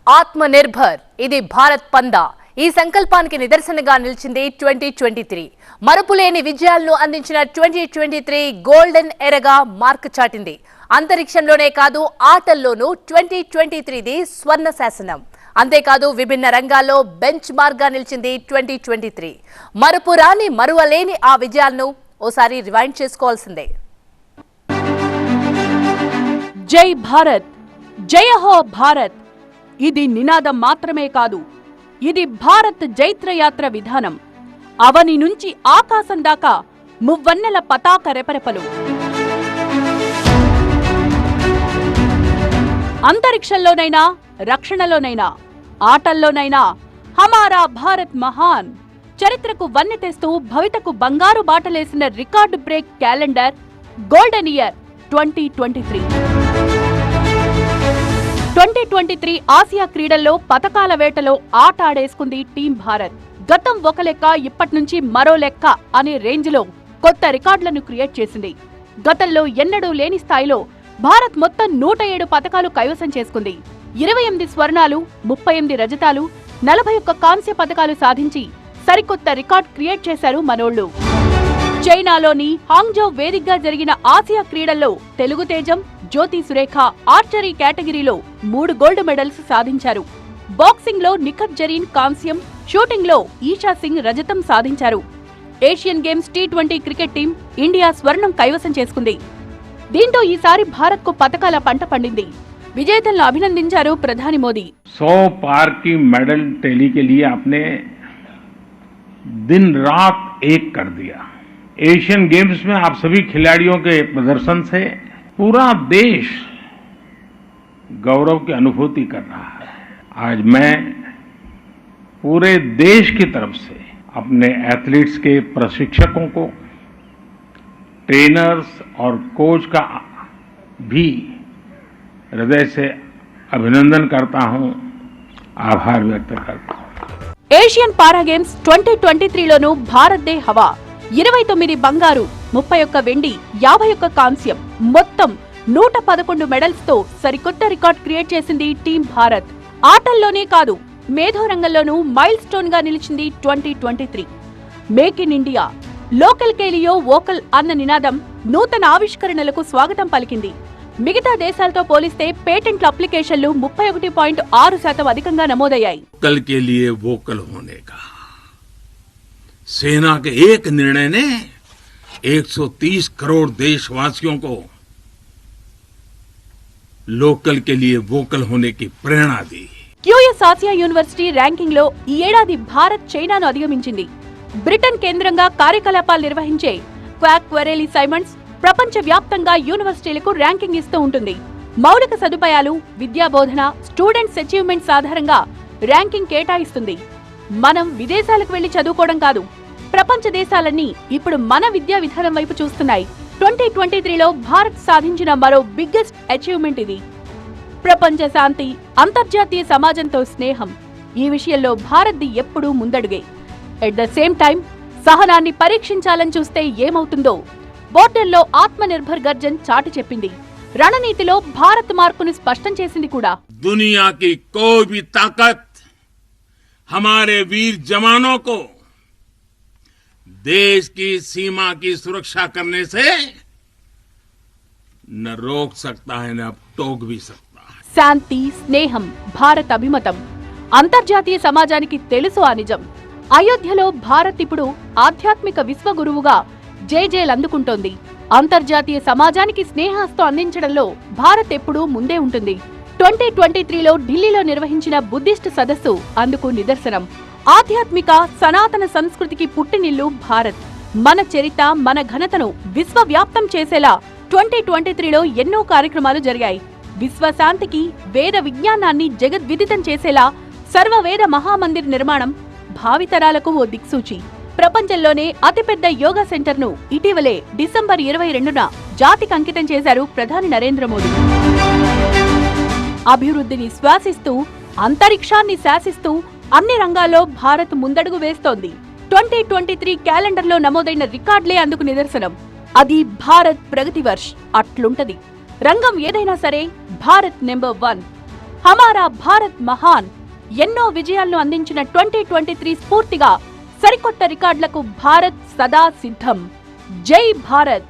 ఆత్మ నిర్భర్ ఇది భారత్ పందా ఈ సంకల్పానికి నిదర్శనంగా నిలిచింది 2023 మరుపులేని విజయాలను అందించిన 2023 గోల్డెన్ ఎరాగా మార్క్ చాటింది. అంతరిక్షంలోనే కాదు ఆటల్లోనూ 2023ది స్వర్ణ శాసనం. అంతేకాదు విభిన్న రంగాల్లో బెంచ్ మార్క్ గా నిలిచింది 2023. మరుపురాని మరువలేని ఆ విజయాలను ఓసారి రివైండ్ చేసుకోవాల్సిందే. జై భారత్, జయ హో భారత్ ఇది నినాదం మాత్రమే కాదు, ఇది భారత్ జైత్రయాత్ర విధానం. అవని నుంచి ఆకాశం దాకా మువ్వన్నెల పతాక రెపరెపలు. అంతరిక్షంలోనైనా, రక్షణలోనైనా, ఆటల్లోనైనా హమారా భారత్ మహాన్ చరిత్రకు వన్నె తెస్తూ భవితకు బంగారు బాటలేసిన record break calendar golden year 2023. 2023 Asia క్రీడల్లో పతకాల వేటలో ఆట ఆడేసుకుంది టీం భారత్. గతం ఒక లెక్క, ఇప్పటి నుంచి మరో లెక్క అనే రేంజ్లో కొత్త రికార్డులను క్రియేట్ చేసింది. గతంలో ఎన్నడూ లేని స్థాయిలో భారత్ మొత్తం 107 పతకాలు కైవసం చేసుకుంది. 28 స్వర్ణాలు, 38 రజతాలు, 41 కాంస్య పతకాలు సాధించి సరికొత్త రికార్డ్ క్రియేట్ చేశారు మనోళ్లు. చైనాలోని హాంగ్జౌ వేదికగా జరిగిన ఆసియా క్రీడల్లో తెలుగు తేజం, జ్యోతి సురేఖ ఆర్చరీ కేటగిరీలో 3 గోల్డ్ మెడల్స్ సాధించారు. బాక్సింగ్ లో నిఖత్ జరీన్ కాంస్యం, షూటింగ్ లో ఈషా సింగ్ రజతం సాధించారు. Asian games T20 cricket team India స్వర్ణం కైవసం చేసుకుంది. దీంతో ఈసారి భారత్ కు పతకాల పంట పండింది. విజేతలను అభినందించారు ప్రధాని మోదీ. 100 पार की मेडल टैली के लिए आपने दिन रात एक कर दिया. एशियन गेम्स में आप सभी खिलाड़ियों के प्रदर्शन से पूरा देश गौरव की अनुभूति कर रहा है. आज मैं पूरे देश की तरफ से अपने एथलीट्स के प्रशिक्षकों को, ट्रेनर्स और कोच का भी हृदय से अभिनंदन करता हूं, आभार व्यक्त करता हूं. ఏషియన్ పారా గేమ్స్ 2023లోనూ భారత్దే హవా. 29 బంగారు, 31 వెండి, 51 కాంస్యం, మొత్తం 111 మెడల్స్ తో సరికొత్త రికార్డ్ క్రియేట్ చేసింది టీం భారత్. ఆటల్లోనే కాదు, మేధో రంగంలోనూ మైల్ స్టోన్ గా నిలిచింది 2023. మేక్ ఇన్ ఇండియా, లోకల్ కేలియో వోకల్ అన్న నినాదం నూతన ఆవిష్కరణలకు స్వాగతం పలికింది. మిగతా దేశాలతో పోలిస్తే పేటెంట్ల అప్లికేషన్లు 31.6% అధికంగా నమోదయ్యాయి. लोकल के लिए वोकल होने का सेना के एक निर्णय ने 130 करोड़ देशवासियों को लोकल के लिए वोकल होने की प्रेरणा दी. క్యూఎస్ ఆసియా యూనివర్సిటీ ర్యాంకింగ్ లో ఈ ఏడాది భారత్ చైనాను అధిగమించింది. బ్రిటన్ కేంద్రంగా కార్యకలాపాలు నిర్వహించే క్వాక్ క్వెరెలీ సైమండ్స్ ప్రపంచ వ్యాప్తంగా యూనివర్సిటీలకు ర్యాంకింగ్ ఇస్తూ ఉంటుంది. మౌలిక సదుపాయాలు, విద్యా బోధన, స్టూడెంట్స్ అచీవ్మెంట్స్ ఆధారంగా ర్యాంకింగ్ కేటాయిస్తుంది. మనం విదేశాలకు వెళ్లి చదువుకోవడం కాదు, ప్రపంచ దేశాలన్నీ ఇప్పుడు మన విద్యా విధానం వైపు చూస్తున్నాయి. 2023లో భారత్ సాధించిన మరో బిగ్గెస్ట్ అచీవ్మెంట్ ఇది. ప్రపంచ శాంతి, అంతర్జాతీయ సమాజంతో స్నేహం, ఈ విషయంలో భారత్ది ఎప్పుడూ ముందడుగే. ఎట్ ద సేమ్ టైం సహనాన్ని పరీక్షించాలని చూస్తే ఏమవుతుందో బోర్డర్లో ఆత్మ నిర్భర్ గర్జన్ చాటి చెప్పింది. రణనీతిలో భారత్ మార్కును స్పష్టం చేసింది కూడా. दुनिया की कोई भी ताकत हमारे वीर जवानों को देश की सीमा की सुरक्षा करने से न रोक सकता है, न टोक भी सकता है. శాంతి, స్నేహం భారత్ అభిమతం. అంతర్జాతీయ సమాజానికి తెలుసు ఆ నిజం. అయోధ్యలో భారత్ ఇప్పుడు ఆధ్యాత్మిక విశ్వగురువుగా జేజేలందుకుంటోంది. అంతర్జాతీయ సమాజానికి స్నేహాస్తం అందించడంలో భారత్ ఎప్పుడూ ముందే ఉంటుంది. 2023లో ఢిల్లీలో నిర్వహించిన బుద్ధిస్ట్ సదస్సు అందుకు నిదర్శనం. ఆధ్యాత్మిక సనాతన సంస్కృతికి పుట్టినిల్లు భారత్. మన చరిత్ర, మన ఘనతను విశ్వవ్యాప్తం చేసేలా 2023లో ఎన్నో కార్యక్రమాలు జరిగాయి. విశ్వశాంతికి, వేద విజ్ఞానాన్ని జగద్విదితం చేసేలా సర్వవేద మహామందిర్ నిర్మాణం భావితరాలకు ఓ దిక్సూచి. ప్రపంచంలోనే అతిపెద్ద యోగా సెంటర్ ను ఇటీవలే డిసెంబర్ 22న జాతికి అంకితం చేశారు ప్రధాని నరేంద్ర మోదీ. అభివృద్ధిని శ్వాసిస్తూ, అంతరిక్షాన్ని శాసిస్తూ అన్ని రంగాల్లో భారత్ ముందడుగు వేస్తోంది. 2023 క్యాలెండర్లో నమోదైన రికార్డులే అందుకు నిదర్శనం. అది భారత్ ప్రగతి వర్ష్. అట్లుంటది. రంగం ఏదైనా సరే భారత్ నెంబర్ 1. హమారా భారత్ మహాన్ ఎన్నో విజయాలను అందించిన 2023 స్ఫూర్తిగా సరికొత్త రికార్డులకు భారత్ సదా సిద్ధం. జై భారత్.